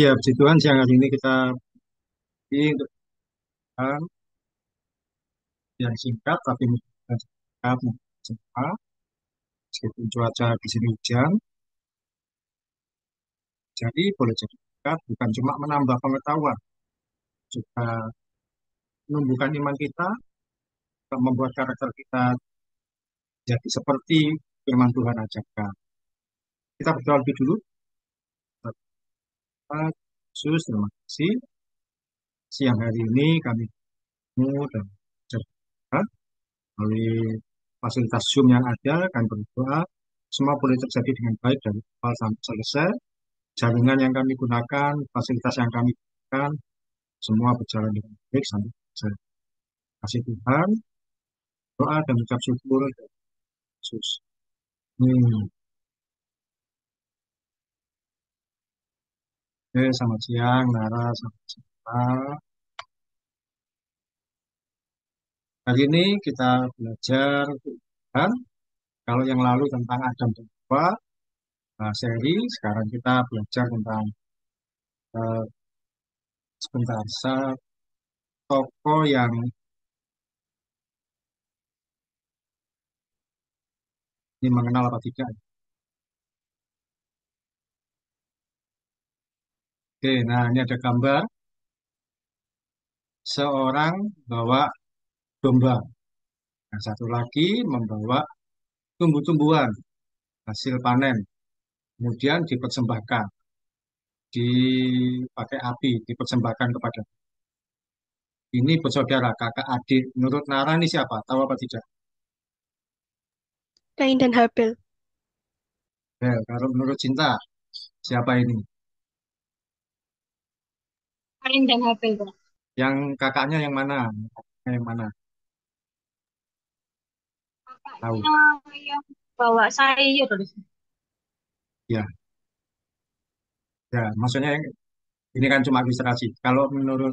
Ya, puji Tuhan siang hari ini kita ini untuk yang singkat tapi singkat semua. Meskipun cuaca di sini hujan, jadi boleh jadi singkat bukan cuma menambah pengetahuan, juga menumbuhkan iman kita, membuat karakter kita jadi seperti firman Tuhan ajarkan. Kita berdoa lebih dulu. Bapak Yesus, terima kasih. Siang hari ini kami bertemu dan cerita melalui fasilitas Zoom yang ada, kami berdoa semua boleh terjadi dengan baik dari awal sampai selesai. Jaringan yang kami gunakan, fasilitas yang kami gunakan, semua berjalan dengan baik sampai selesai. Kasih Tuhan, doa dan ucap syukur dari Yesus. Oke, selamat siang, Nara, selamat siang. Hari ini kita belajar Tuhan. Kalau yang lalu tentang Adam dan Hawa, seri, sekarang kita belajar tentang eh, sebentar, tokoh yang ini mengenal apa tidak. Oke, nah ini ada gambar seorang bawa domba. Yang satu lagi membawa tumbuh-tumbuhan hasil panen, kemudian dipersembahkan, dipakai api, dipersembahkan kepada ini bersaudara, kakak adik. Menurut Nara ini siapa? Tahu apa tidak? Kain dan Habel. Ya, kalau menurut Cinta, siapa ini? Kain dan Habel, Pak. Yang kakaknya yang mana? Kakaknya yang mana? Tahu? Kakaknya yang bawa sayur terus. Ya, ya. Maksudnya ini kan cuma ilustrasi. Kalau menurut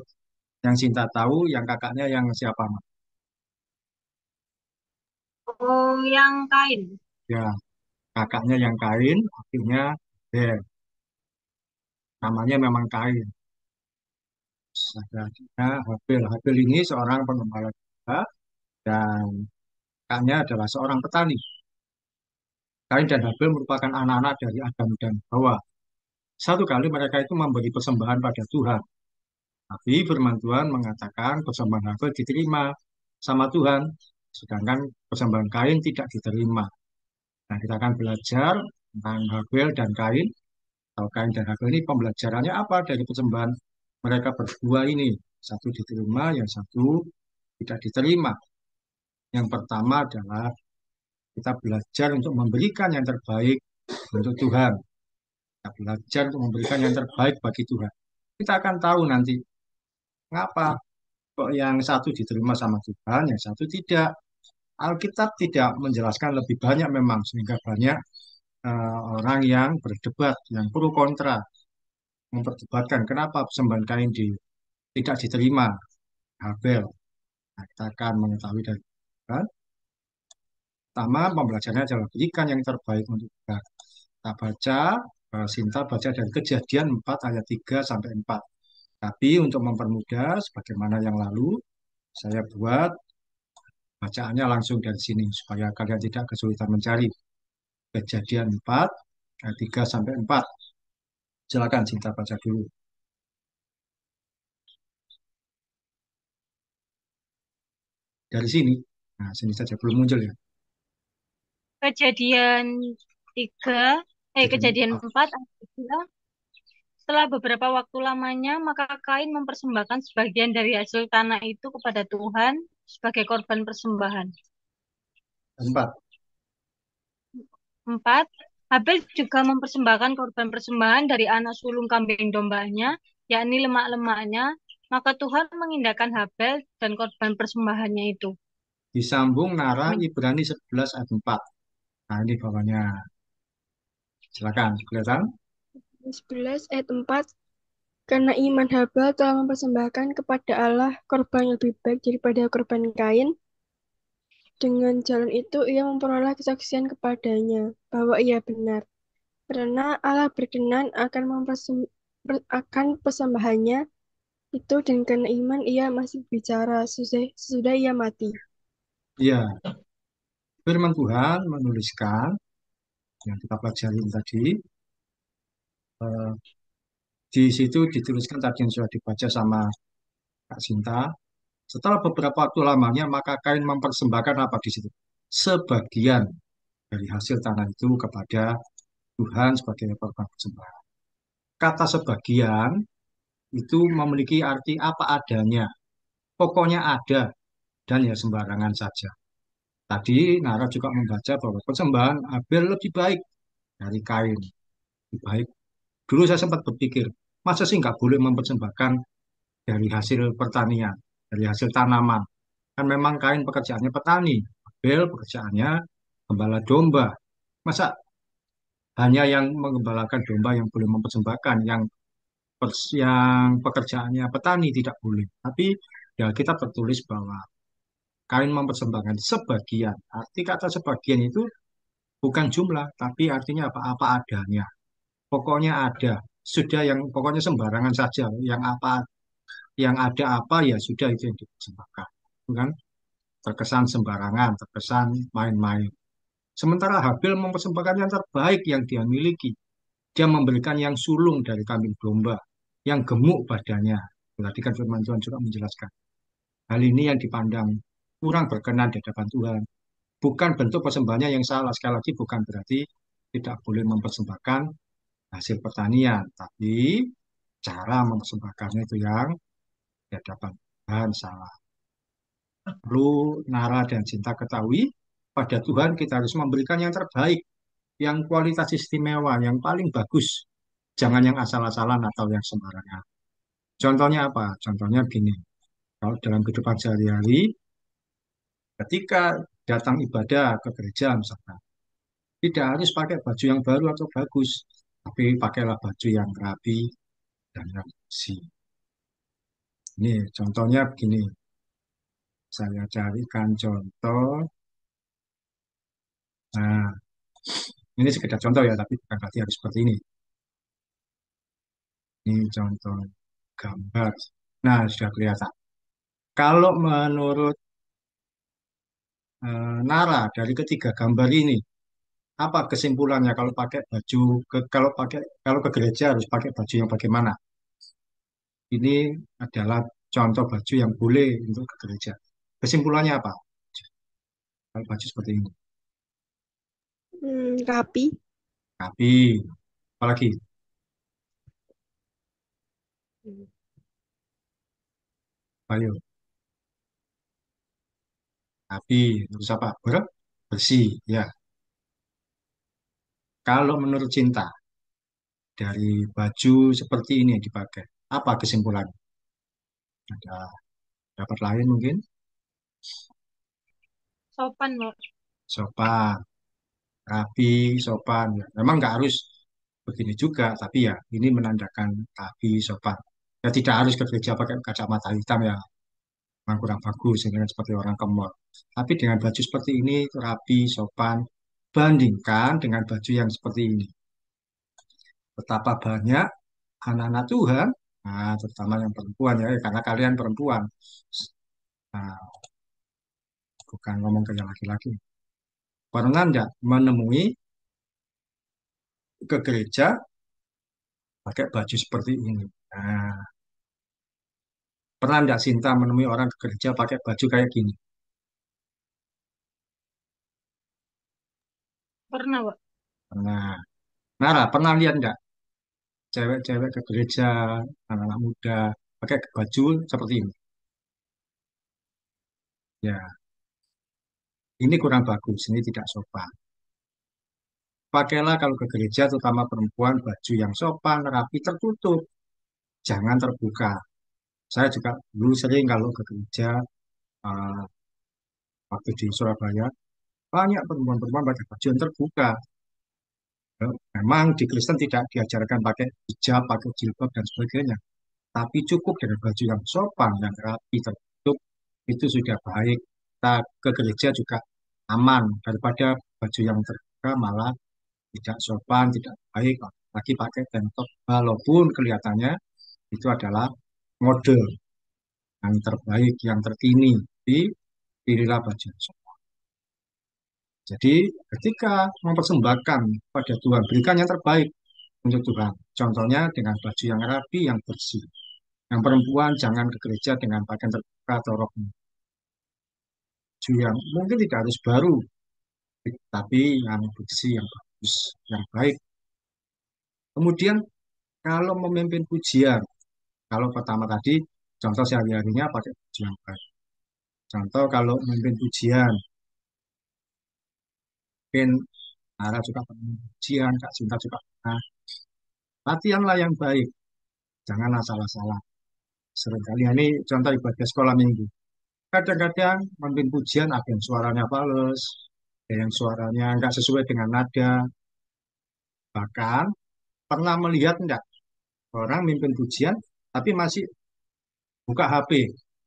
yang Cinta tahu, yang kakaknya yang siapa? Oh, yang kain. Ya, kakaknya yang Kain, adiknya Abel. Namanya memang Kain. Ada adiknya Habel. Habel ini seorang pengembala domba dan kakaknya adalah seorang petani. Kain dan Habel merupakan anak-anak dari Adam dan Hawa. Satu kali mereka itu memberi persembahan pada Tuhan. Tapi firman Tuhan mengatakan persembahan Habel diterima sama Tuhan, sedangkan persembahan Kain tidak diterima. Nah, kita akan belajar tentang Habel dan Kain. Kalau Kain dan Habel ini pembelajarannya apa dari persembahan mereka berdua ini? Satu diterima, yang satu tidak diterima. Yang pertama adalah kita belajar untuk memberikan yang terbaik untuk Tuhan. Kita belajar untuk memberikan yang terbaik bagi Tuhan. Kita akan tahu nanti mengapa kok yang satu diterima sama Tuhan, yang satu tidak. Alkitab tidak menjelaskan lebih banyak memang, sehingga banyak orang yang berdebat, yang pro kontra, memperdebatkan kenapa persembahan Kain tidak diterima Habel. Nah, kita akan mengetahui dari Tuhan. Pertama, pembelajarannya adalah berikan yang terbaik untuk Tuhan. Kita baca, Sinta baca dari Kejadian 4 ayat 3 sampai 4. Tapi untuk mempermudah, sebagaimana yang lalu, saya buat bacaannya langsung dari sini, supaya kalian tidak kesulitan mencari. Kejadian 4 ayat 3 sampai 4. Silakan Sinta baca dulu. Dari sini. Nah, sini saja belum muncul ya. Kejadian 3, Kejadian kejadian 4. 4, ayat 3. Setelah beberapa waktu lamanya, maka Kain mempersembahkan sebagian dari hasil tanah itu kepada Tuhan sebagai korban persembahan. 4. 4. Habel juga mempersembahkan korban persembahan dari anak sulung kambing dombanya, yakni lemak-lemaknya. Maka Tuhan mengindahkan Habel dan korban persembahannya itu. Disambung Nara Ibrani 11 ayat 4. Nah, ini bawahnya. Silakan, kelihatan? 11 ayat 4. Karena iman Habel telah mempersembahkan kepada Allah korban yang lebih baik daripada korban Kain, dengan jalan itu ia memperoleh kesaksian kepadanya bahwa ia benar. Karena Allah berkenan akan akan persembahannya itu dan karena iman ia masih bicara sesudah ia mati. Ya, firman Tuhan menuliskan yang kita pelajari tadi, eh, di situ dituliskan tadi yang sudah dibaca sama Kak Sinta. Setelah beberapa waktu lamanya, maka Kain mempersembahkan apa di situ? Sebagian dari hasil tanah itu kepada Tuhan sebagai korban persembahan. Kata sebagian itu memiliki arti apa adanya. Pokoknya ada dan ya sembarangan saja. Tadi Nara juga membaca bahwa persembahan Abel lebih baik dari Kain. Lebih baik. Dulu saya sempat berpikir, masa sih nggak boleh mempersembahkan dari hasil pertanian, dari hasil tanaman. Kan memang Kain pekerjaannya petani, Abel pekerjaannya gembala domba. Masa hanya yang menggembalakan domba yang boleh mempersembahkan, yang pekerjaannya petani tidak boleh. Tapi ya kita tertulis bahwa Kain mempersembahkan sebagian. Arti kata sebagian itu bukan jumlah, tapi artinya apa-apa adanya. Pokoknya ada. Sudah yang pokoknya sembarangan saja. Yang ada apa ya sudah itu yang dipersembahkan. Bukan terkesan sembarangan, terkesan main-main. Sementara Habil mempersembahkan yang terbaik yang dia miliki. Dia memberikan yang sulung dari kambing domba, yang gemuk badannya. Berarti kan firman Tuhan juga menjelaskan. Hal ini yang dipandang kurang berkenan di hadapan Tuhan. Bukan bentuk persembahannya yang salah. Sekali lagi bukan berarti tidak boleh mempersembahkan hasil pertanian. Tapi cara mempersembahkannya itu yang di hadapan Tuhan salah. Perlu Nara dan Cinta ketahui, pada Tuhan kita harus memberikan yang terbaik, yang kualitas istimewa, yang paling bagus. Jangan yang asal-asalan atau yang sembarangan. Contohnya apa? Contohnya begini, kalau dalam kehidupan sehari-hari, ketika datang ibadah ke gereja misalkan, tidak harus pakai baju yang baru atau bagus, tapi pakailah baju yang rapi dan yang bersih. Ini contohnya begini, saya carikan contoh. Nah, ini sekedar contoh ya, tapi bukan berarti harus seperti ini. Ini contoh gambar. Nah, sudah kelihatan. Kalau menurut Nara dari ketiga gambar ini, apa kesimpulannya kalau pakai baju kalau ke gereja harus pakai baju yang bagaimana? Ini adalah contoh baju yang boleh untuk ke gereja. Kesimpulannya apa? Kalau baju seperti ini. Rapi. Tapi, apalagi, Hmm. ayo, tapi terus apa? Bersih, ya. Kalau menurut Cinta, dari baju seperti ini yang dipakai, apa kesimpulan? Ada dapat lain mungkin? Sopan, Mbak. Sopan, rapi, sopan. Ya. Memang nggak harus begini juga, tapi ya ini menandakan rapi, sopan. Ya tidak harus ke gereja pakai kacamata hitam ya, memang kurang bagus, ini kan seperti orang ke mall. Tapi dengan baju seperti ini, rapi, sopan, bandingkan dengan baju yang seperti ini. Betapa banyak anak-anak Tuhan, nah, terutama yang perempuan ya, karena kalian perempuan. Nah, bukan ngomong ke yang laki-laki. Pernah enggak menemui ke gereja pakai baju seperti ini? Nah, pernah enggak Sinta menemui orang ke gereja pakai baju kayak gini? Pernah, Mbak. Pernah. Nara, pernah lihat enggak cewek-cewek ke gereja, anak-anak muda pakai baju seperti ini? Ya, ini kurang bagus, ini tidak sopan. Pakailah kalau ke gereja, terutama perempuan, baju yang sopan, rapi, tertutup. Jangan terbuka. Saya juga dulu sering kalau ke gereja, eh, waktu di Surabaya, banyak perempuan-perempuan pakai baju yang terbuka. Memang di Kristen tidak diajarkan pakai hijab, pakai jilbab, dan sebagainya. Tapi cukup dengan baju yang sopan, yang rapi, tertutup, itu sudah baik. Kita ke gereja juga aman daripada baju yang terbuka malah tidak sopan, tidak baik. lagi pakai tank top, walaupun kelihatannya itu adalah mode yang terbaik, yang terkini. Tapi pilihlah baju yang sopan. Jadi ketika mempersembahkan pada Tuhan, berikan yang terbaik untuk Tuhan. Contohnya dengan baju yang rapi, yang bersih. Yang perempuan jangan ke gereja dengan pakaian terbuka atau rok baju yang mungkin tidak harus baru, tapi yang bersih, yang bagus, yang baik. Kemudian kalau memimpin pujian, kalau pertama tadi contoh sehari-harinya pakai baju yang baik. Contoh kalau memimpin pujian, mungkin Ara juga pernah pujian, Kak Cinta juga pernah. Latihanlah yang baik, jangan asal-asalan. Seringkali ini contoh ibadah sekolah minggu. Kadang-kadang memimpin pujian ada yang suaranya fals, ada yang suaranya nggak sesuai dengan nada. Bahkan pernah melihat enggak orang memimpin pujian tapi masih buka HP,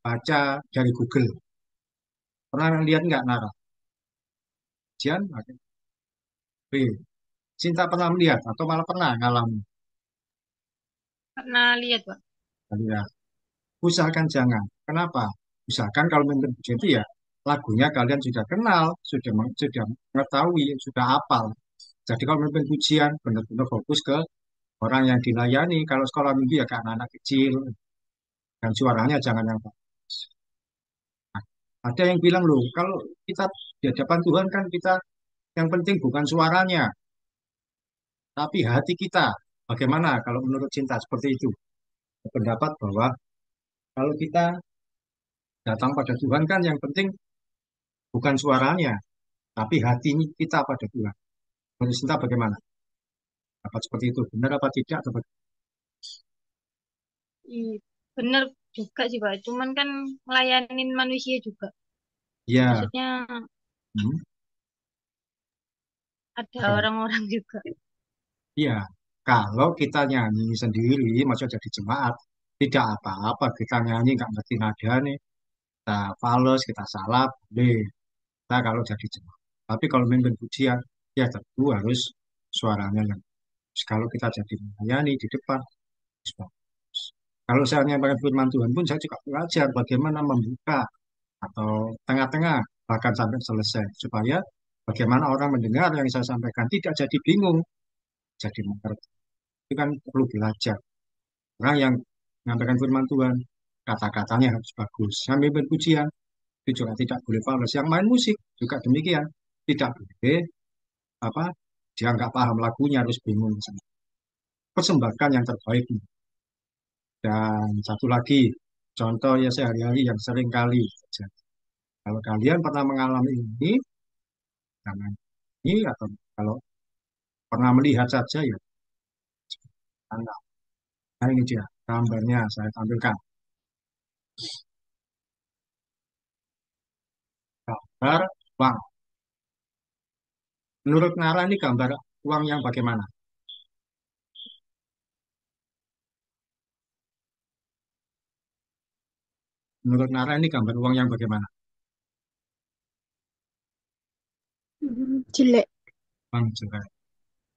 baca dari Google. Pernah lihat enggak Nara? Pujian, pakai HP. Cinta pernah melihat atau malah pernah ngalamin? Pernah lihat, Pak. Ya, usahakan jangan. Kenapa? Usahakan kalau memimpin pujian itu ya lagunya kalian sudah kenal, sudah mengetahui, sudah hafal. Jadi kalau memimpin pujian benar-benar fokus ke orang yang dilayani. Kalau sekolah minggu ya ke anak-anak kecil dan suaranya jangan yang bagus. Nah, ada yang bilang loh, kalau kita di hadapan Tuhan kan kita yang penting bukan suaranya, tapi hati kita. Bagaimana kalau menurut Cinta seperti itu? Pendapat bahwa kalau kita datang pada Tuhan kan yang penting bukan suaranya, tapi hati kita pada Tuhan. Menurut Cinta bagaimana? Dapat seperti itu, benar apa tidak? Bener juga sih, Pak. Cuman kan ngelayanin manusia juga. Ya, Maksudnya hmm, ada apa? orang-orang juga. Iya, kalau kita nyanyi sendiri, maksudnya jadi jemaat, tidak apa-apa. Kita nyanyi nggak ngerti nada nih, kita fales, kita salah, boleh. Kita kalau jadi jemaat. Tapi kalau mimpin pujian, ya tentu harus suaranya yang bagus. Kalau kita jadi nyanyi di depan, harus bagus. Kalau saya menyampaikan firman Tuhan pun, saya juga belajar bagaimana membuka atau tengah-tengah, bahkan sampai selesai. Supaya bagaimana orang mendengar yang saya sampaikan tidak jadi bingung, jadi mengerti. Itu kan perlu belajar. Orang yang menyampaikan firman Tuhan, kata-katanya harus bagus. Yang mimpin pujian, itu juga tidak boleh fals. Yang main musik juga demikian. Tidak boleh, apa, dia nggak paham lagunya, harus bingung. Persembahkan yang terbaik. Dan satu lagi, contoh ya sehari-hari yang sering kali terjadi. Kalau kalian pernah mengalami ini, jangan ini, atau kalau pernah melihat saja ya, Anda. Nah ini dia, gambarnya saya tampilkan. Gambar uang. Menurut Nara ini gambar uang yang bagaimana? Menurut Nara ini gambar uang yang bagaimana? Jelek. Uang jelek.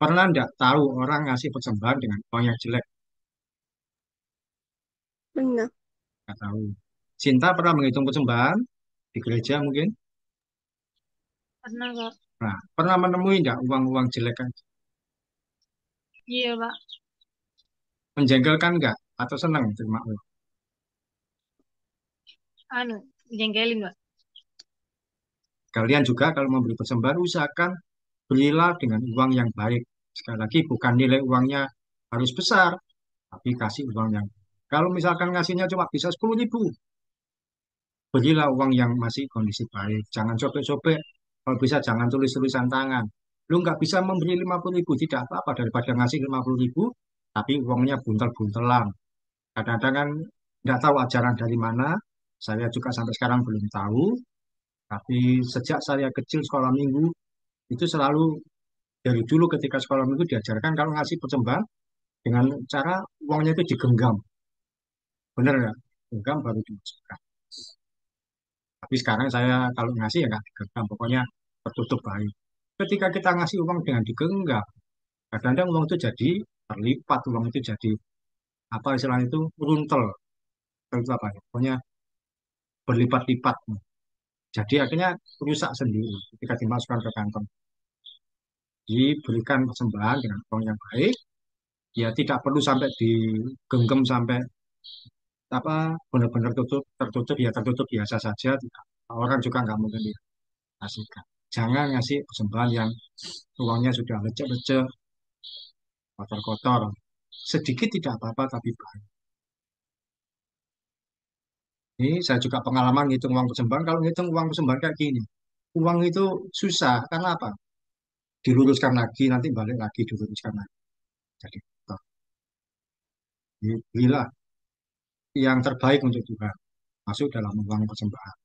Pernah enggak tahu orang ngasih persembahan dengan uang yang jelek? Benar. Enggak tahu. Cinta pernah menghitung persembahan di gereja mungkin? Pernah, Pak. Nah, pernah menemui enggak uang-uang jelek kan? Iya, Pak. Menjengkelkan enggak? Atau senang terima uang? Anu, jengkelin, Pak. Kalian juga kalau memberi persembahan usahakan belilah dengan uang yang baik. Sekali lagi bukan nilai uangnya harus besar, tapi kasih uang yang. Kalau misalkan ngasihnya cuma bisa 10.000, belilah uang yang masih kondisi baik. Jangan sobek-sobek. Kalau bisa jangan tulis-tulisan tangan. Lu nggak bisa memberi 50.000, tidak apa-apa daripada ngasih 50.000, tapi uangnya buntel-buntelan. Kadang-kadang kan nggak tahu ajaran dari mana. Saya juga sampai sekarang belum tahu. Tapi sejak saya kecil sekolah minggu, itu selalu dari dulu ketika sekolah minggu diajarkan kalau ngasih persembahan dengan cara uangnya itu digenggam. Bener nggak? Genggam baru dimasukkan. Tapi sekarang saya kalau ngasih ya nggak digenggam, pokoknya tertutup baik. Ketika kita ngasih uang dengan digenggam, kadang-kadang uang itu jadi terlipat, uang itu jadi apa istilah itu runtel. Itu apa ya? Pokoknya berlipat-lipat. Jadi akhirnya rusak sendiri ketika dimasukkan ke kantong. Diberikan persembahan dengan uang yang baik, ya tidak perlu sampai digenggam sampai apa benar-benar tertutup ya tertutup biasa saja. Tidak. Orang juga nggak mungkin dikasihkan. Jangan ngasih persembahan yang uangnya sudah lecek-lecek, kotor-kotor. Sedikit tidak apa-apa tapi baik. Ini saya juga pengalaman ngitung uang persembahan. Kalau ngitung uang persembahan kayak gini, uang itu susah karena apa? Diluruskan lagi, nanti balik lagi diluruskan lagi. Jadi toh, belilah yang terbaik untuk Tuhan masuk dalam uang persembahan.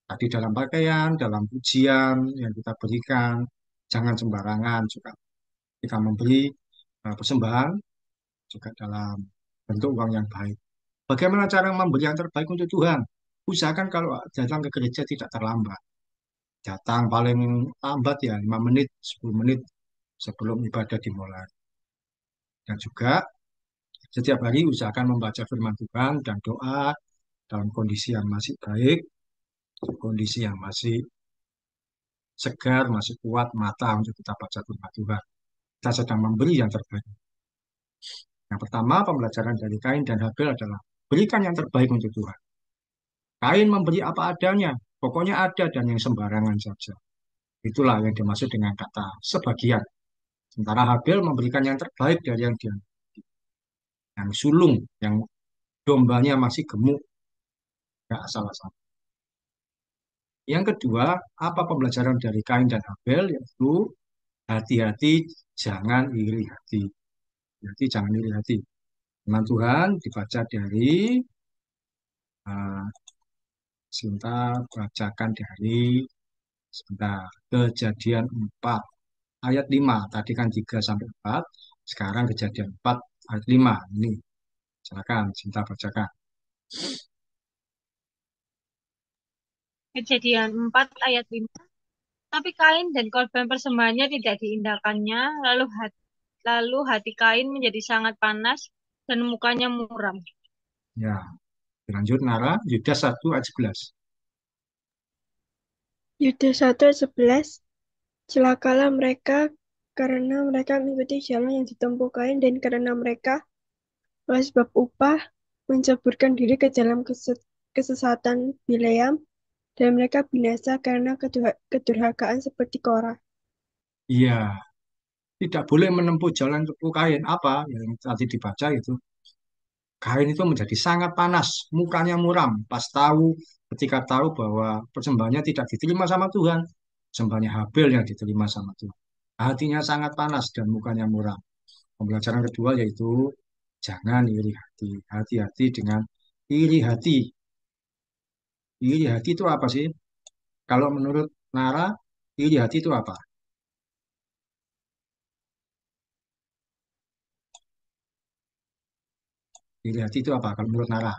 Tadi dalam pakaian, dalam pujian yang kita berikan, jangan sembarangan juga kita memberi persembahan juga dalam bentuk uang yang baik. Bagaimana cara memberi yang terbaik untuk Tuhan? Usahakan kalau datang ke gereja tidak terlambat. Datang paling lambat ya 5 menit, 10 menit sebelum ibadah dimulai. Dan juga setiap hari usahakan membaca firman Tuhan dan doa dalam kondisi yang masih baik, kondisi yang masih segar, masih kuat mata untuk kita baca firman Tuhan. Kita sedang memberi yang terbaik. Yang pertama, pembelajaran dari Kain dan Habel adalah berikan yang terbaik untuk Tuhan. Kain memberi apa adanya, pokoknya ada dan yang sembarangan saja. Itulah yang dimaksud dengan kata sebagian. Sementara Habel memberikan yang terbaik dari yang dia, yang sulung, yang dombanya masih gemuk, nggak salah-salah. Yang kedua, apa pembelajaran dari Kain dan Habel? Yaitu hati-hati, jangan iri hati. Hati, jangan iri hati. Firman Tuhan dibaca dari uh, Sinta bacakan dari sebentar Kejadian 4 ayat 5. Tadi kan 3 sampai 4, sekarang Kejadian 4 ayat 5. Ini silakan Sinta bacakan. Kejadian 4 ayat 5. Tapi Kain dan korban persembahannya tidak diindahkannya, lalu hati Kain menjadi sangat panas dan mukanya muram. Ya, lanjut Nara, Yudas 1 ayat 11. Yudas 1 ayat 11. Celakalah mereka karena mereka mengikuti jalan yang ditempuh Kain dan karena mereka oleh sebab upah menceburkan diri ke dalam kesesatan Bileam dan mereka binasa karena kedurhakaan seperti Korah. Iya, tidak boleh menempuh jalan untuk Kain. Apa yang tadi dibaca itu? Kain itu menjadi sangat panas, mukanya muram. Pas tahu, ketika tahu bahwa persembahannya tidak diterima sama Tuhan, persembahannya Habel yang diterima sama Tuhan. Hatinya sangat panas dan mukanya muram. Pembelajaran kedua yaitu jangan iri hati. Hati-hati dengan iri hati. Iri hati itu apa sih? Kalau menurut Nara, iri hati itu apa? Iri hati itu apa kalau menurut Nara?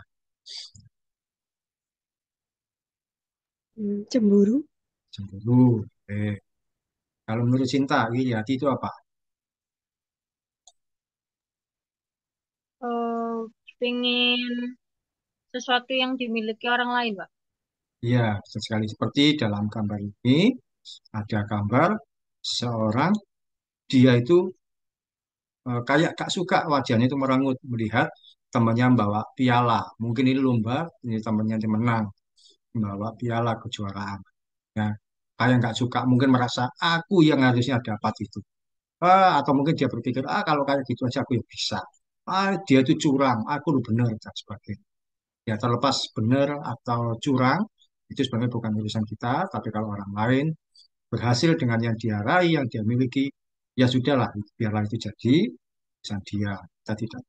Cemburu. Cemburu. Kalau menurut Cinta, iri hati itu apa? Eh, Pengen sesuatu yang dimiliki orang lain, Pak. Iya, betul sekali. Seperti dalam gambar ini, ada gambar seorang, dia itu kayak gak suka wajahnya itu merengut melihat temannya membawa piala. Mungkin ini lomba, ini temannya yang menang, membawa piala kejuaraan. Ya, kayak nggak suka, mungkin merasa aku yang harusnya dapat itu. Atau mungkin dia berpikir, kalau kayak gitu aja aku yang bisa. Dia itu curang, aku lu benar dan sebagainya. Ya terlepas benar atau curang, itu sebenarnya bukan urusan kita, tapi kalau orang lain berhasil dengan yang dia raih, yang dia miliki, ya sudahlah, biarlah itu jadi urusan dia. Kita tidak.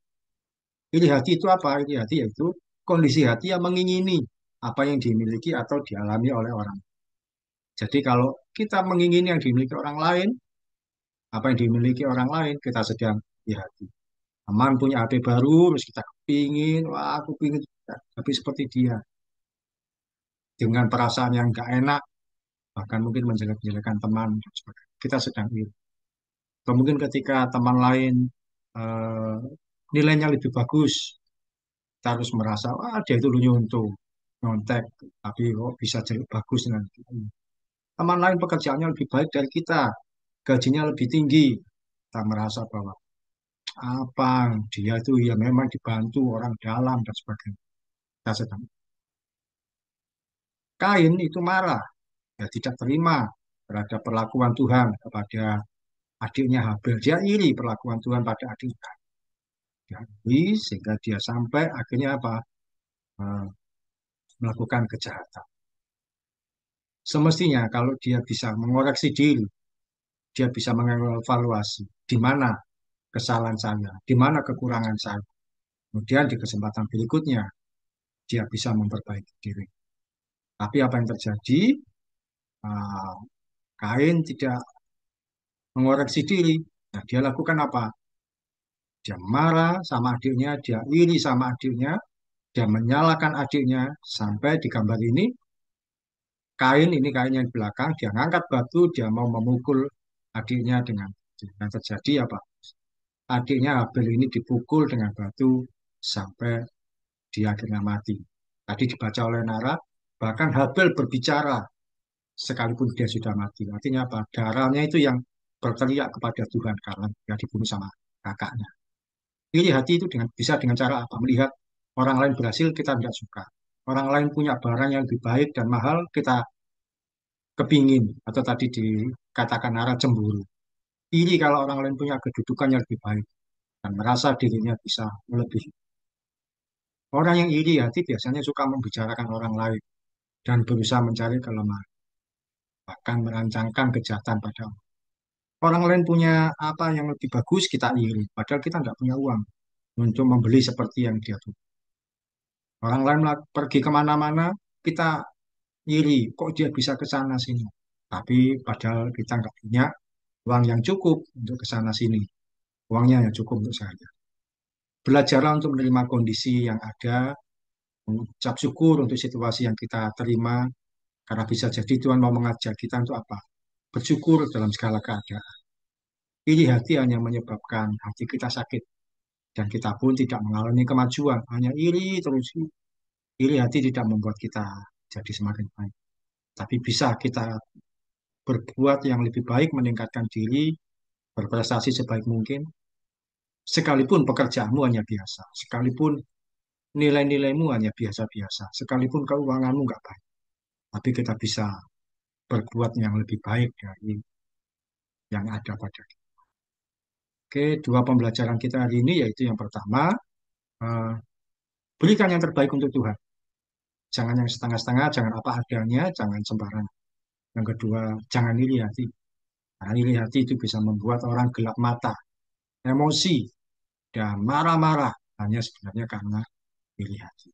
Iri hati itu apa? Iri hati yaitu kondisi hati yang mengingini apa yang dimiliki atau dialami oleh orang. Jadi kalau kita mengingini yang dimiliki orang lain, apa yang dimiliki orang lain, kita sedang iri hati. Teman punya HP baru, terus kita kepingin, wah aku pingin, tapi seperti dia. Dengan perasaan yang gak enak, bahkan mungkin menjelek-jelekan teman, dan sebagainya. Kita sedang iri. Atau mungkin ketika teman lain eh, nilainya lebih bagus, kita harus merasa, wah dia itu nyontoh, nyontek, tapi kok bisa jadi bagus nanti. Teman lain pekerjaannya lebih baik dari kita, gajinya lebih tinggi. Kita merasa bahwa apa dia itu ya memang dibantu orang dalam dan sebagainya. Kita sedang Kain itu marah, ya tidak terima terhadap perlakuan Tuhan kepada adiknya Habel. Dia iri perlakuan Tuhan pada adiknya. Dia iri sehingga dia sampai akhirnya apa? Eh, Melakukan kejahatan. Semestinya kalau dia bisa mengoreksi diri, dia bisa mengevaluasi di mana kesalahan saya, di mana kekurangan saya. Kemudian di kesempatan berikutnya dia bisa memperbaiki diri. Tapi apa yang terjadi? Ah, Kain tidak mengoreksi diri. Nah, dia lakukan apa? Dia marah sama adiknya, dia iri sama adiknya, dia menyalahkan adiknya. Sampai di gambar ini, Kain yang di belakang, dia ngangkat batu, dia mau memukul adiknya dengan batu. Yang terjadi apa? Adiknya Habel ini dipukul dengan batu sampai dia akhirnya mati. Tadi dibaca oleh Nara, bahkan Habel berbicara sekalipun dia sudah mati. Artinya apa? Darahnya itu yang berteriak kepada Tuhan karena dia dibunuh sama kakaknya. Iri hati itu bisa dengan cara apa? Melihat orang lain berhasil, kita tidak suka. Orang lain punya barang yang lebih baik dan mahal, kita kepingin. Atau tadi dikatakan arah cemburu. Iri kalau orang lain punya kedudukan yang lebih baik dan merasa dirinya bisa melebihi. Orang yang iri hati biasanya suka membicarakan orang lain dan berusaha mencari kelemahan, bahkan merancangkan kejahatan pada orang. Orang lain punya apa yang lebih bagus, kita iri. Padahal kita tidak punya uang untuk membeli seperti yang dia tuh. Orang lain pergi kemana-mana, kita iri. Kok dia bisa ke sana sini? Tapi padahal kita nggak punya uang yang cukup untuk ke sana sini. Uangnya yang cukup untuk saya. Belajarlah untuk menerima kondisi yang ada, mengucap syukur untuk situasi yang kita terima, karena bisa jadi Tuhan mau mengajar kita untuk apa? Bersyukur dalam segala keadaan. Iri hati hanya menyebabkan hati kita sakit. Dan kita pun tidak mengalami kemajuan. Hanya iri terus. Iri hati tidak membuat kita jadi semakin baik. Tapi bisa kita berbuat yang lebih baik, meningkatkan diri, berprestasi sebaik mungkin. Sekalipun pekerjaanmu hanya biasa. Sekalipun nilai-nilaimu hanya biasa-biasa. Sekalipun keuanganmu nggak baik. Tapi kita bisa berbuat yang lebih baik dari yang ada pada kita. Oke, dua pembelajaran kita hari ini yaitu yang pertama, eh, berikan yang terbaik untuk Tuhan. Jangan yang setengah-setengah, jangan apa adanya, jangan sembarangan. Yang kedua, jangan iri hati. Karena iri hati itu bisa membuat orang gelap mata, emosi, dan marah-marah. Hanya sebenarnya karena iri hati.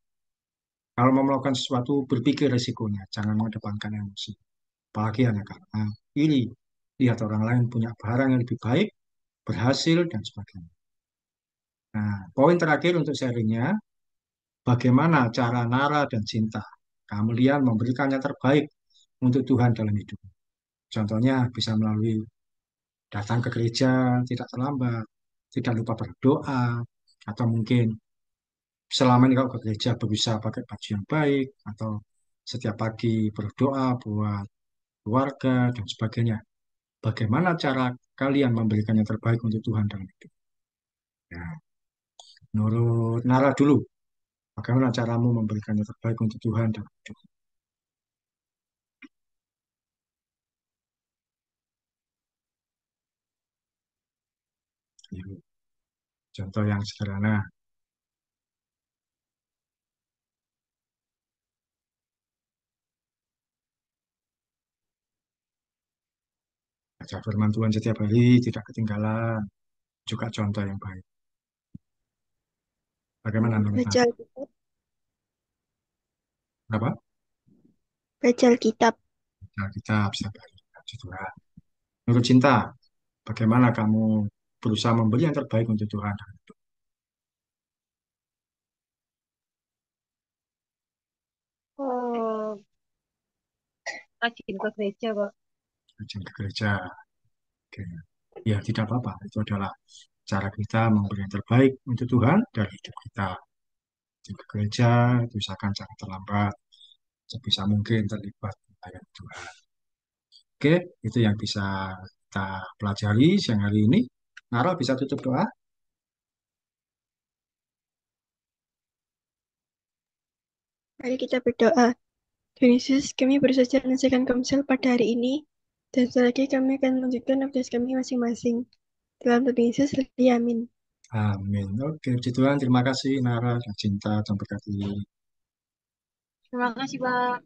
Kalau mau melakukan sesuatu, berpikir resikonya. Jangan mengedepankan emosi. Apalagi hanya karena iri. Lihat orang lain punya barang yang lebih baik, berhasil, dan sebagainya. Nah, poin terakhir untuk sharingnya, bagaimana cara Nara dan Cinta kemudian memberikan yang terbaik untuk Tuhan dalam hidup. Contohnya bisa melalui datang ke gereja tidak terlambat, tidak lupa berdoa, atau mungkin selama ini kalau ke gereja berusaha pakai baju yang baik, atau setiap pagi berdoa buat keluarga dan sebagainya. Bagaimana cara kalian memberikan yang terbaik untuk Tuhan dalam hidup? Ya, menurut Nara dulu, bagaimana caramu memberikan yang terbaik untuk Tuhan dalam hidup? Ya, contoh yang sederhana, baca firman Tuhan setiap hari, tidak ketinggalan, juga contoh yang baik. Bagaimana menurut Baca Nara? Alkitab, Apa? baca Alkitab. Nah, kita bisa balik. Puji Tuhan. Menurut Cinta, bagaimana kamu berusaha memberi yang terbaik untuk Tuhan? Oh, rajin ke gereja kok. Rajin ke gereja. Oke. Ya, tidak apa-apa. Itu adalah cara kita memberi yang terbaik untuk Tuhan dari hidup kita. Di gereja, itu usahakan jangan terlambat, sebisa mungkin terlibat melayani Tuhan. Oke, itu yang bisa kita pelajari siang hari ini. Nara bisa tutup doa? Mari kita berdoa. Tuhan Yesus, kami baru saja menyelesaikan komsel pada hari ini, dan setelah lagi kami akan melanjutkan aktivitas kami masing-masing. Dalam Tuhan Yesus, amin. Amin. Oke, puji Tuhan. Terima kasih Nara dan Cinta. Sampai berkati. Terima kasih, Pak.